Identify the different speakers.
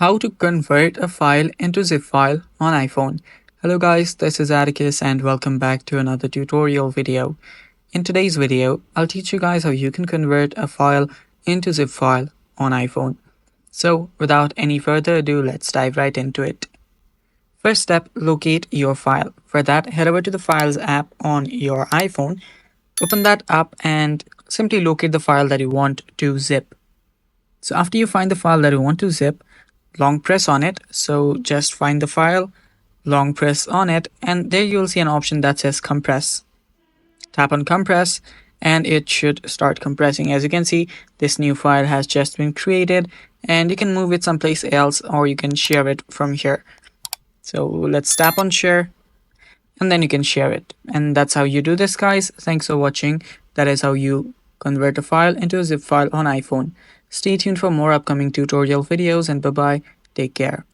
Speaker 1: How to convert a file into zip file on iPhone. Hello guys, this is Atticus and welcome back to another tutorial video. In today's video, I'll teach you guys how you can convert a file into zip file on iPhone. So without any further ado, let's dive right into it. First step, locate your file. For that, head over to the Files app on your iPhone. Open that up and simply locate the file that you want to zip. So after you find the file that you want to zip, long press on it. So just find the file, long press on it, and there you'll see an option that says compress. Tap on compress and it should start compressing. As you can see, this new file has just been created and you can move it someplace else or you can share it from here. So let's tap on share and then you can share it. And that's how you do this, guys. Thanks for watching. That is how you convert a file into a zip file on iPhone. Stay tuned for more upcoming tutorial videos and bye bye. Take care.